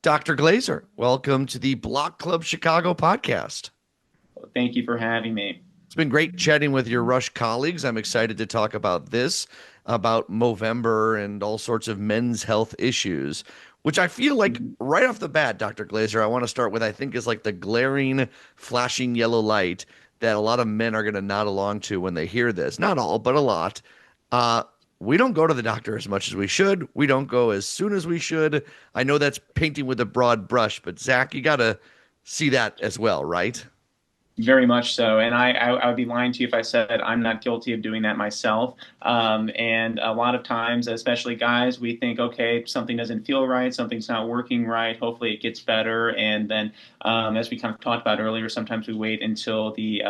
Dr. Glaser, welcome to the Block Club Chicago podcast. Well, thank you for having me. It's been great chatting with your Rush colleagues. I'm excited to talk about this, about Movember and all sorts of men's health issues, which I feel like Mhm. right off the bat, Dr. Glaser, I want to start with, I think is like the glaring, flashing yellow light that a lot of men are going to nod along to when they hear this. Not all, but a lot. Uh, we don't go to the doctor as much as we should. We don't go as soon as we should. I know that's painting with a broad brush, but Zach, you got to see that as well, right? Very much so. And I would be lying to you if I said I'm not guilty of doing that myself. And a lot of times, especially guys, we think, okay, something doesn't feel right, something's not working right. Hopefully it gets better. And then, as we kind of talked about earlier, sometimes we wait until the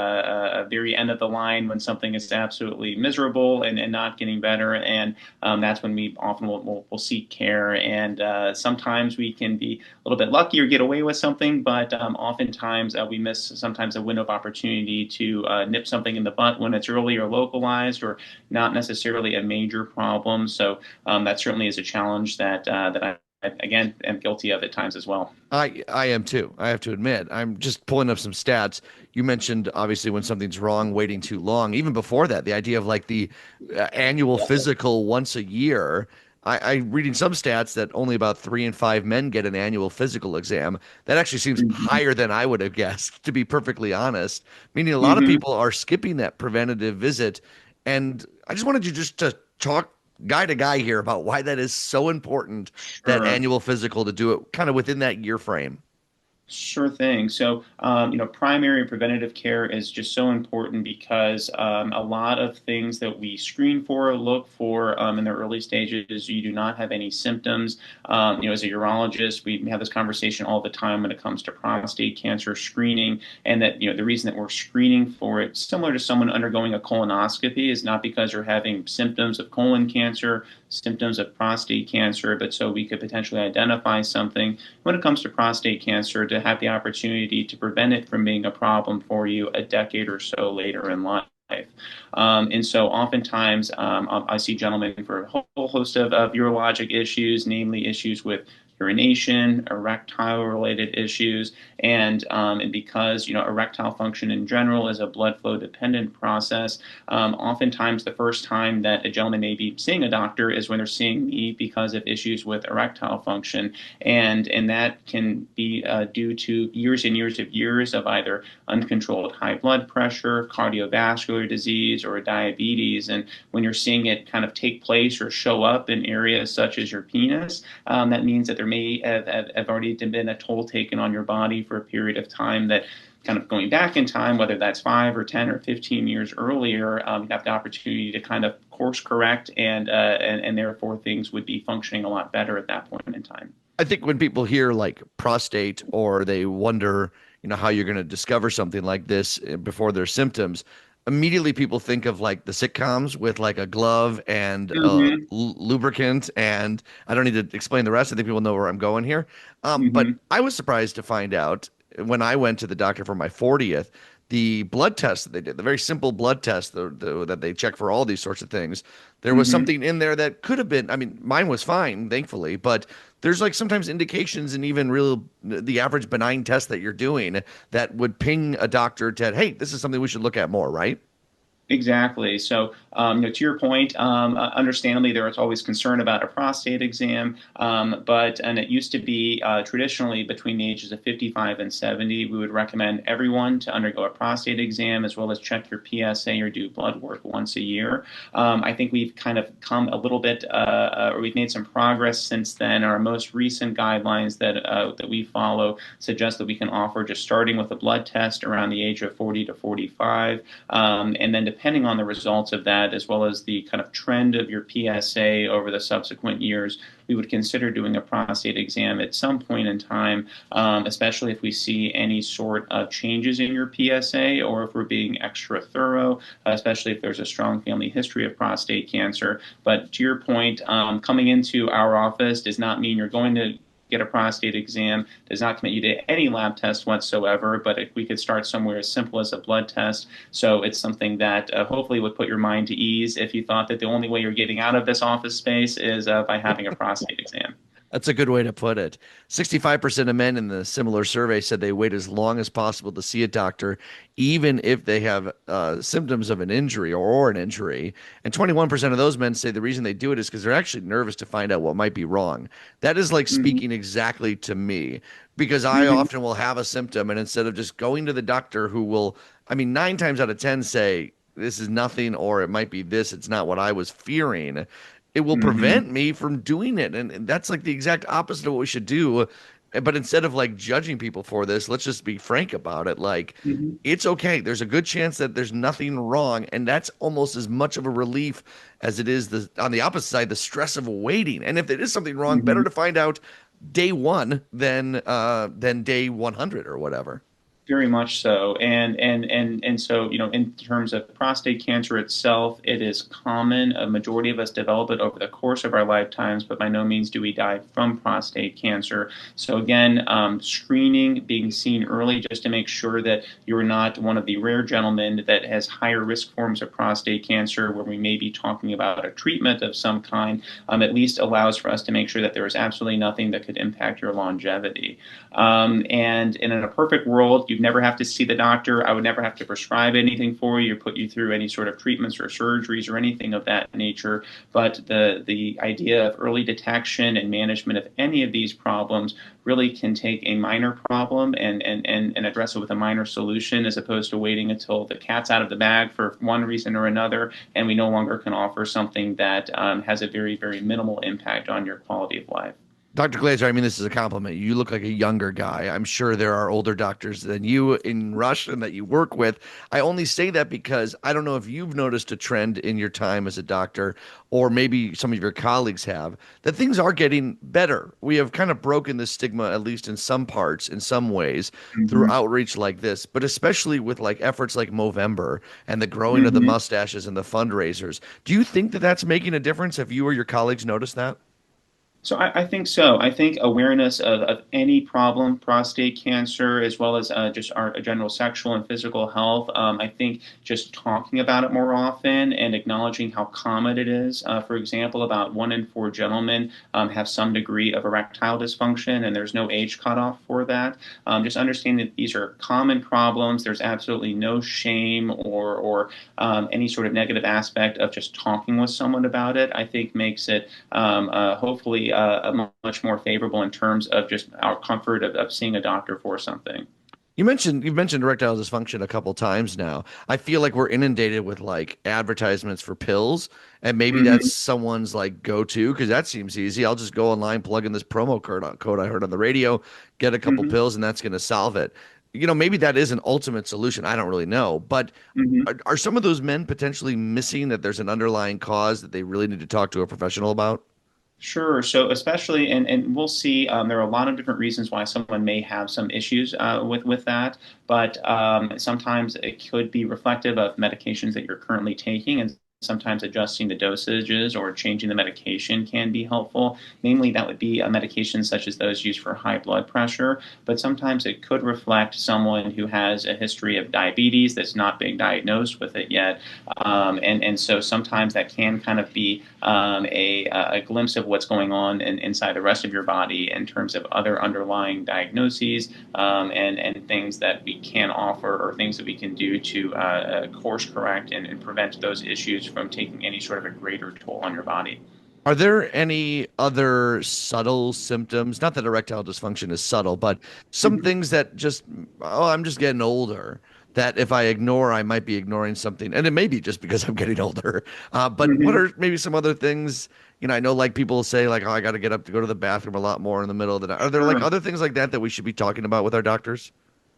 very end of the line when something is absolutely miserable and not getting better. And that's when we often will seek care. And sometimes we can be a little bit lucky or get away with something, but oftentimes we miss sometimes a window of opportunity to nip something in the butt when it's early or localized or not necessarily a major problem. So that certainly is a challenge that I, again, am guilty of at times as well. I am too. I have to admit. I'm just pulling up some stats. You mentioned obviously when something's wrong, waiting too long. Even before that, the idea of like the annual physical once a year. I reading some stats that only about 3 in 5 men get an annual physical exam. That actually seems Mhm. higher than I would have guessed, to be perfectly honest. Meaning a lot of Mhm. people are skipping that preventative visit. And I just wanted you just to talk guy to guy here about why that is so important, that Sure. annual physical, to do it kind of within that year frame. Sure thing. So, primary preventative care is just so important because a lot of things that we screen for, look for in the early stages, you do not have any symptoms. As a urologist, we have this conversation all the time when it comes to prostate cancer screening, and that the reason that we're screening for it, similar to someone undergoing a colonoscopy, is not because they're having symptoms of colon cancer, symptoms of prostate cancer, but so we could potentially identify something when it comes to prostate cancer to have the opportunity to prevent it from being a problem for you a decade or so later in life. And so oftentimes I see gentlemen for a whole host of urologic issues, namely issues with urination, erectile related issues, and because erectile function in general is a blood flow dependent process, oftentimes the first time that a gentleman may be seeing a doctor is when they're seeing me because of issues with erectile function, and that can be due to years and years of either uncontrolled high blood pressure, cardiovascular disease, or diabetes. And when you're seeing it kind of take place or show up in areas such as your penis, that means that there may have already been a toll taken on your body for a period of time that kind of going back in time, whether that's 5 or 10 or 15 years earlier, you have the opportunity to kind of course correct, and therefore things would be functioning a lot better at that point in time. I think when people hear like prostate, or they wonder, how you're going to discover something like this before their symptoms, immediately people think of like the sitcoms with like a glove and Mm-hmm. lubricant. And I don't need to explain the rest. I think people know where I'm going here. But Mm-hmm. I was surprised to find out when I went to the doctor for my 40th, the blood test that they did, the very simple blood test that they check for all these sorts of things, there was Mm-hmm. something in there that could have been, I mean, mine was fine, thankfully, but there's like sometimes indications in even real the average benign test that you're doing that would ping a doctor to, hey, this is something we should look at more, right? Exactly. So, to your point, understandably, there is always concern about a prostate exam, and it used to be traditionally between the ages of 55 and 70, we would recommend everyone to undergo a prostate exam as well as check your PSA or do blood work once a year. I think we've kind of come a little bit, or we've made some progress since then. Our most recent guidelines that we follow suggest that we can offer just starting with a blood test around the age of 40 to 45. And then depending on the results of that, as well as the kind of trend of your PSA over the subsequent years, we would consider doing a prostate exam at some point in time, especially if we see any sort of changes in your PSA or if we're being extra thorough, especially if there's a strong family history of prostate cancer. But to your point, coming into our office does not mean you're going to get a prostate exam, does not commit you to any lab test whatsoever, but if we could start somewhere as simple as a blood test. So it's something that hopefully would put your mind to ease if you thought that the only way you're getting out of this office space is by having a prostate exam. That's a good way to put it. 65% of men in the similar survey said they wait as long as possible to see a doctor, even if they have symptoms of an injury or an injury. And 21% of those men say the reason they do it is because they're actually nervous to find out what might be wrong. That is like Hmm. speaking exactly to me because I Hmm. often will have a symptom, and instead of just going to the doctor who will, I mean, 9 times out of 10 say, this is nothing, or it might be this, it's not what I was fearing, it will Hmm. prevent me from doing it. And that's like the exact opposite of what we should do. But instead of like judging people for this, let's just be frank about it. Like, Hmm. it's okay. There's a good chance that there's nothing wrong. And that's almost as much of a relief as it is on the opposite side, the stress of waiting. And if there is something wrong, better Hmm. to find out day one than day 100 or whatever. Very much so. And so, in terms of prostate cancer itself, it is common. A majority of us develop it over the course of our lifetimes, but by no means do we die from prostate cancer. So again, screening, being seen early just to make sure that you're not one of the rare gentlemen that has higher risk forms of prostate cancer, where we may be talking about a treatment of some kind, at least allows for us to make sure that there is absolutely nothing that could impact your longevity. And in a perfect world, you'd never have to see the doctor. I would never have to prescribe anything for you or put you through any sort of treatments or surgeries or anything of that nature. But the idea of early detection and management of any of these problems really can take a minor problem and address it with a minor solution, as opposed to waiting until the cat's out of the bag for one reason or another, and we no longer can offer something that has a very, very minimal impact on your quality of life. Dr. Glaser, I mean, this is a compliment. You look like a younger guy. I'm sure there are older doctors than you in Rush and that you work with. I only say that because I don't know if you've noticed a trend in your time as a doctor, or maybe some of your colleagues have, that things are getting better. We have kind of broken the stigma, at least in some parts, in some ways, through Hmm. outreach like this, but especially with like efforts like Movember and the growing of the Hmm. mustaches and the fundraisers. Do you think that that's making a difference? Have you or your colleagues noticed that? So I think so. I think awareness of any problem, prostate cancer, as well as just our general sexual and physical health. I think just talking about it more often and acknowledging how common it is. For example, about 1 in 4 gentlemen have some degree of erectile dysfunction, and there's no age cutoff for that. Just understanding that these are common problems. There's absolutely no shame or any sort of negative aspect of just talking with someone about it. I think makes it hopefully much more favorable in terms of just our comfort of seeing a doctor for something. You've mentioned erectile dysfunction a couple times now. I feel like we're inundated with like advertisements for pills, and maybe that's Hmm. someone's like go-to because that seems easy. I'll just go online, plug in this promo code I heard on the radio, get a couple Hmm. pills, and that's going to solve it. Maybe that is an ultimate solution. I don't really know, but Hmm. are some of those men potentially missing that there's an underlying cause that they really need to talk to a professional about? Sure. So especially, and we'll see. There are a lot of different reasons why someone may have some issues with that, but sometimes it could be reflective of medications that you're currently taking, and sometimes adjusting the dosages or changing the medication can be helpful. Mainly, that would be medications such as those used for high blood pressure, but sometimes it could reflect someone who has a history of diabetes that's not being diagnosed with it yet, and so sometimes that can kind of be a glimpse of what's going on inside the rest of your body in terms of other underlying diagnoses, and things that we can offer or things that we can do to course correct and prevent those issues from taking any sort of a greater toll on your body. Are there any other subtle symptoms? Not that erectile dysfunction is subtle, but some Hmm. things that just, oh, I'm just getting older. That if I ignore, I might be ignoring something. And it may be just because I'm getting older. But what Hmm. are maybe some other things? I know like people say, like, oh, I got to get up to go to the bathroom a lot more in the middle of the night. Are there like Sure. other things like that that we should be talking about with our doctors?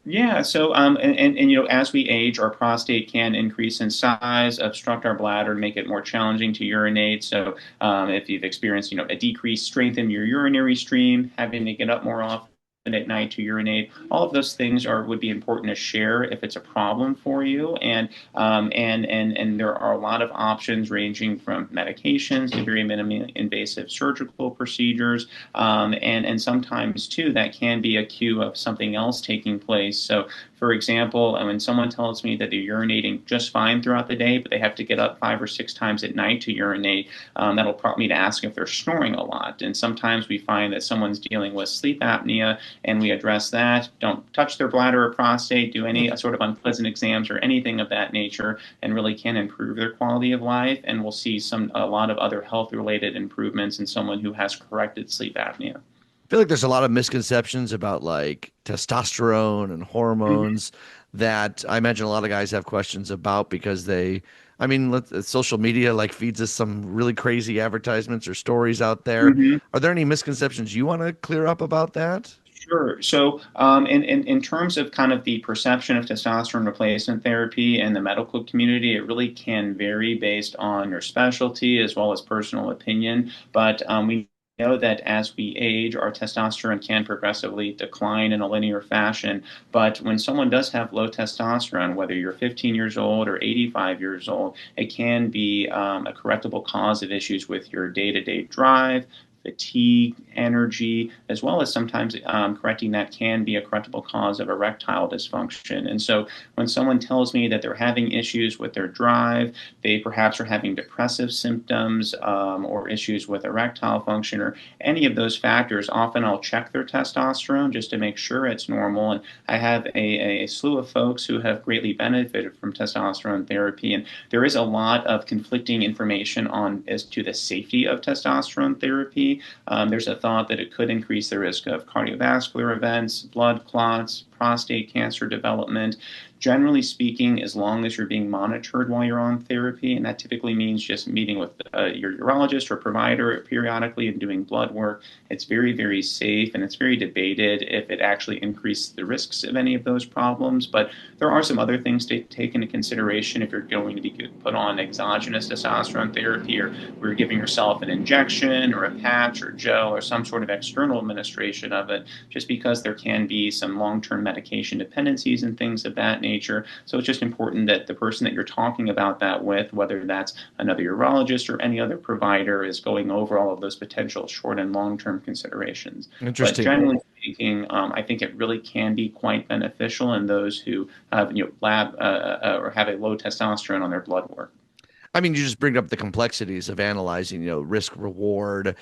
Yeah, so as we age, our prostate can increase in size, obstruct our bladder, make it more challenging to urinate. So if you've experienced, a decreased strength in your urinary stream, having to get up more often at night to urinate, all of those things would be important to share if it's a problem for you. And there are a lot of options ranging from medications to very minimally invasive surgical procedures, and sometimes too that can be a cue of something else taking place. So For example, when someone tells me that they're urinating just fine throughout the day, but they have to get up 5 or 6 times at night to urinate, that'll prompt me to ask if they're snoring a lot. And sometimes we find that someone's dealing with sleep apnea, and we address that. Don't touch their bladder or prostate, do any sort of unpleasant exams or anything of that nature, and really can improve their quality of life. And we'll see a lot of other health-related improvements in someone who has corrected sleep apnea. Feel like there's a lot of misconceptions about like testosterone and Mhm. hormones that I imagine a lot of guys have questions about because I mean, social media like feeds us some really crazy advertisements or stories out there. Mhm. Are there any misconceptions you want to clear up about that? Sure. So, in terms of kind of the perception of testosterone replacement therapy in the medical community, it really can vary based on your specialty as well as personal opinion. But we know that as we age, our testosterone can progressively decline in a linear fashion. But when someone does have low testosterone, whether you're 15 years old or 85 years old, it can be a correctable cause of issues with your day-to-day drive, fatigue, energy, as well as sometimes correcting that can be a correctable cause of erectile dysfunction. And so when someone tells me that they're having issues with their drive, they perhaps are having depressive symptoms or issues with erectile function or any of those factors, often I'll check their testosterone just to make sure it's normal. And I have a slew of folks who have greatly benefited from testosterone therapy. And there is a lot of conflicting information on as to the safety of testosterone therapy. There's a thought that it could increase the risk of cardiovascular events, blood clots, prostate cancer development. Generally speaking, as long as you're being monitored while you're on therapy, and that typically means just meeting with your urologist or provider periodically and doing blood work, it's very, very safe, and it's very debated if it actually increases the risks of any of those problems. But there are some other things to take into consideration if you're going to be put on exogenous testosterone therapy, or you're giving yourself an injection or a patch or gel or some sort of external administration of it, just because there can be some long-term medication dependencies and things of that nature. So it's just important that the person that you're talking about that with, whether that's another urologist or any other provider, is going over all of those potential short and long-term considerations. But Interesting. generally speaking, I think it really can be quite beneficial in those who have, lab or have a low testosterone on their blood work. I mean, you just bring up the complexities of analyzing, risk reward,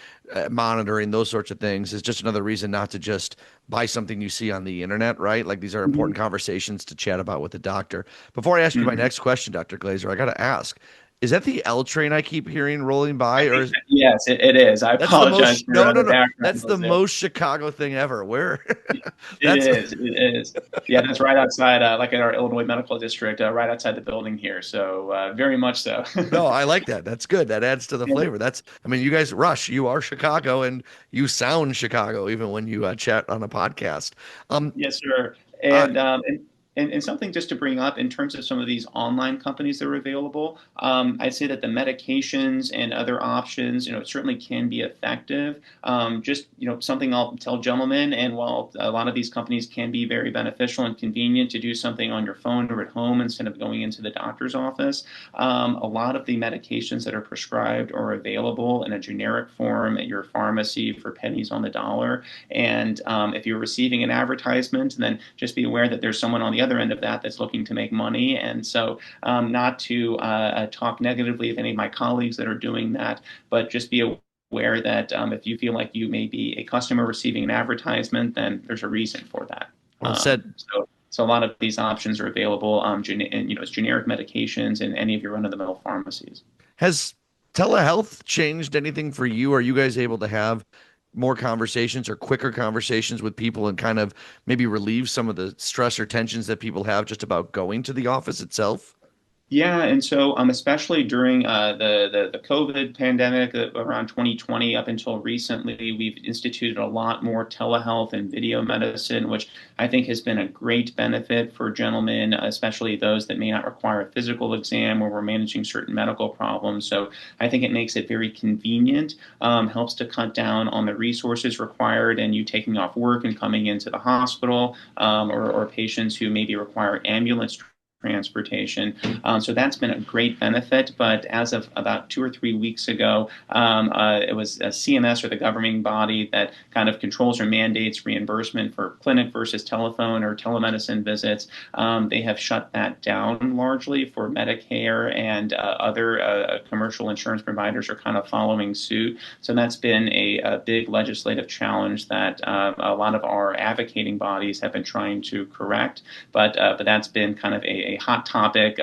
monitoring those sorts of things is just another reason not to just buy something you see on the internet, right? Like these are important Mhm. conversations to chat about with the doctor. Before I ask you my Mhm. next question, Dr. Glazer, I got to ask, is that the L train I keep hearing rolling by, I or think that, yes, it is. I that's the apologize most, for no, no, the no, background that's the noise there. most Chicago thing ever. Where It that's is. It is. Yeah, that's right outside, like in our Illinois Medical District, right outside the building here. So very much so. No, I like that. That's good. That adds to the Yeah. flavor. I mean, you guys, Rush, you are Chicago and you sound Chicago even when you chat on a podcast. Um, Yes, sir. uh, And something just to bring up in terms of some of these online companies that are available, I'd say that the medications and other options, certainly can be effective. Just, something I'll tell gentlemen, and while a lot of these companies can be very beneficial and convenient to do something on your phone or at home instead of going into the doctor's office, a lot of the medications that are prescribed are available in a generic form at your pharmacy for pennies on the dollar. And if you're receiving an advertisement, then just be aware that there's someone on the other end of that that's looking to make money. And so, not to talk negatively of any of my colleagues that are doing that, but just be aware that if you feel like you may be a customer receiving an advertisement, then there's a reason for that. well said. So a lot of these options are available, as generic medications in any of your run-of-the-mill pharmacies. Has telehealth changed anything for you? Are you guys able to have more conversations or quicker conversations with people and kind of maybe relieve some of the stress or tensions that people have just about going to the office itself? Yeah, and so especially during the COVID pandemic around 2020 up until recently, we've instituted a lot more telehealth and video medicine, which I think has been a great benefit for gentlemen, especially those that may not require a physical exam where we're managing certain medical problems. So I think it makes it very convenient, helps to cut down on the resources required and you taking off work and coming into the hospital, or patients who maybe require ambulance transportation. So that's been a great benefit. But as of about 2 or 3 weeks ago, it was CMS, or the governing body that kind of controls or mandates reimbursement for clinic versus telephone or telemedicine visits. They have shut that down largely for Medicare, and other commercial insurance providers are kind of following suit. So that's been a big legislative challenge that a lot of our advocating bodies have been trying to correct. But that's been kind of a hot topic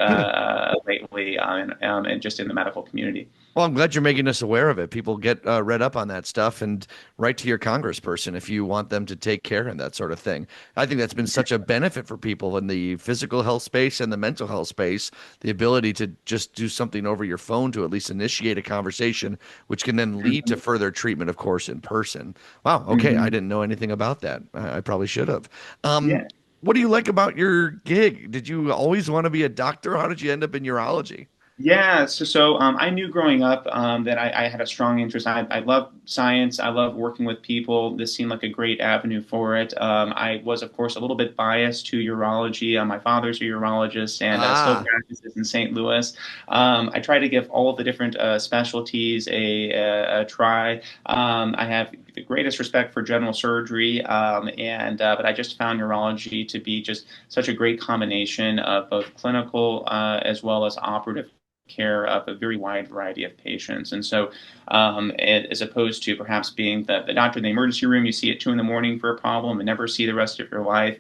lately, and just in the medical community. Well, I'm glad you're making us aware of it. People get read up on that stuff and write to your congressperson if you want them to take care and that sort of thing. I think that's been such a benefit for people in the physical health space and the mental health space, the ability to just do something over your phone to at least initiate a conversation, which can then lead to Mhm. further treatment, of course, in person. Wow. Okay. I Mhm. didn't know anything about that. I probably should have. Um, Yeah. what do you like about your gig? Did you always want to be a doctor? How did you end up in urology? Yeah, so I knew growing up that I had a strong interest. I love science. I love working with people. This seemed like a great avenue for it. I was, of course, a little bit biased to urology. My father's a urologist and still Ah. practices in St. Louis. I try to give all of the different specialties a try. I have the greatest respect for general surgery, and but I just found neurology to be just such a great combination of both clinical as well as operative care of a very wide variety of patients. And so, as opposed to perhaps being the doctor in the emergency room, you see at 2 in the morning for a problem and never see the rest of your life.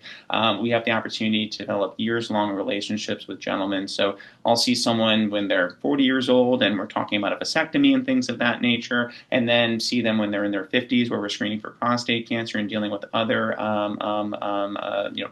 We have the opportunity to develop years-long relationships with gentlemen. So I'll see someone when they're 40 years old and we're talking about a vasectomy and things of that nature, and then see them when they're in their 50s where we're screening for prostate cancer and dealing with other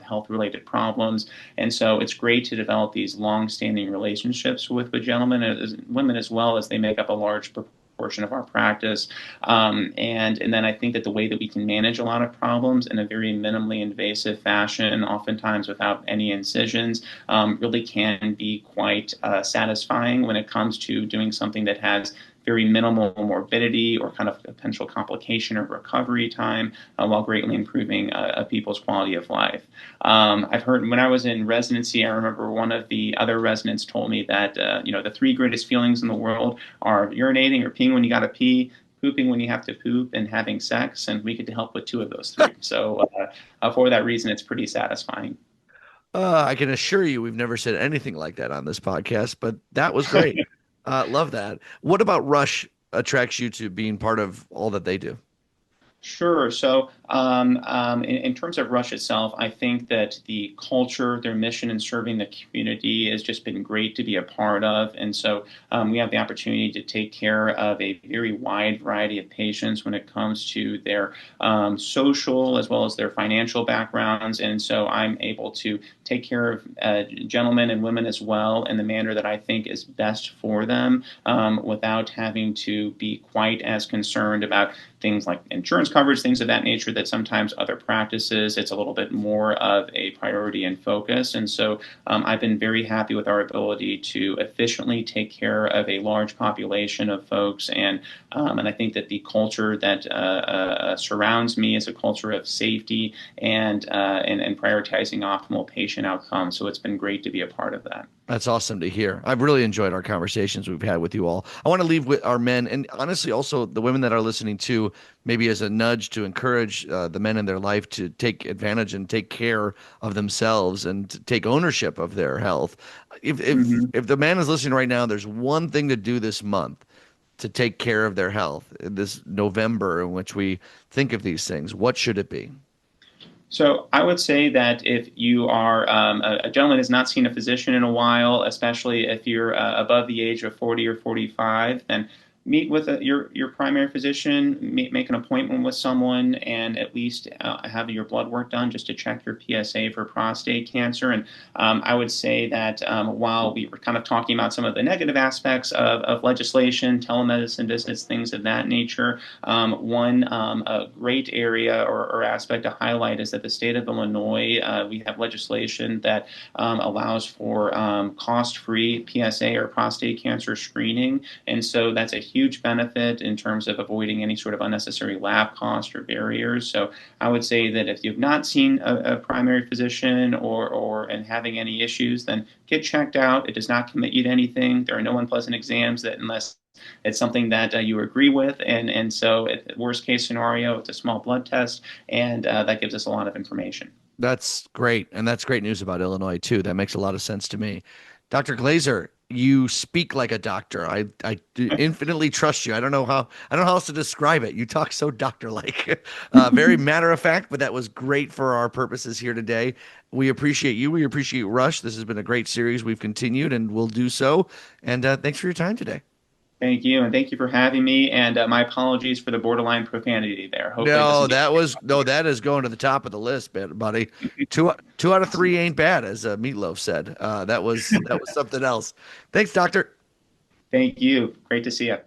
health-related problems. And so it's great to develop these long-standing relationships with gentlemen and women as well, as they make up a large proportion of our practice. And then I think that the way that we can manage a lot of problems in a very minimally invasive fashion, oftentimes without any incisions, really can be quite satisfying when it comes to doing something that has very minimal morbidity or kind of potential complication or recovery time, while greatly improving people's quality of life. I've heard when I was in residency, I remember one of the other residents told me that the three greatest feelings in the world are urinating or peeing when you got to pee, pooping when you have to poop, and having sex, and we get to help with two of those three. So for that reason, it's pretty satisfying. I can assure you we've never said anything like that on this podcast, but that was great. Love that. What about Rush attracts you to being part of all that they do? Sure. So, in terms of Rush itself, I think that the culture, their mission in serving the community has just been great to be a part of. And so, we have the opportunity to take care of a very wide variety of patients when it comes to their social as well as their financial backgrounds. And so, I'm able to take care of gentlemen and women as well in the manner that I think is best for them, without having to be quite as concerned about things like insurance coverage, things of that nature, that sometimes other practices, it's a little bit more of a priority and focus. And so I've been very happy with our ability to efficiently take care of a large population of folks. And I think that the culture that surrounds me is a culture of safety and prioritizing optimal patient outcomes. So it's been great to be a part of that. That's awesome to hear. I've really enjoyed our conversations we've had with you all. I want to leave with our men and honestly also the women that are listening too, maybe as a nudge to encourage the men in their life to take advantage and take care of themselves and to take ownership of their health. If if Mhm. if the man is listening right now, there's one thing to do this month to take care of their health, this November in which we think of these things. What should it be? So I would say that if you are a gentleman has not seen a physician in a while, especially if you're above the age of 40 or 45, then meet with your primary physician, make an appointment with someone, and at least have your blood work done just to check your PSA for prostate cancer. And I would say that while we were kind of talking about some of the negative aspects of legislation, telemedicine visits, things of that nature, one a great area or aspect to highlight is that the state of Illinois, we have legislation that allows for cost-free PSA or prostate cancer screening. And so that's a huge benefit in terms of avoiding any sort of unnecessary lab cost or barriers. So I would say that if you've not seen a primary physician or and having any issues, then get checked out. It does not commit you to anything. There are no unpleasant exams that unless it's something that you agree with, and so worst case scenario, it's a small blood test, and that gives us a lot of information. That's great. And that's great news about Illinois too. That makes a lot of sense to me. Dr. Glaser, you speak like a doctor. I infinitely trust you. I don't know how else to describe it. You talk so doctor-like. Very matter of fact, but that was great for our purposes here today. We appreciate you. We appreciate Rush. This has been a great series. We've continued and we'll do so. And thanks for your time today. Thank you, and thank you for having me. And my apologies for the borderline profanity there. Hopefully, it No, doesn't get that was no, that is going to the top of the list, buddy. Two out of three ain't bad, as Meatloaf said. That was something else. Thanks, doctor. Thank you. Great to see you.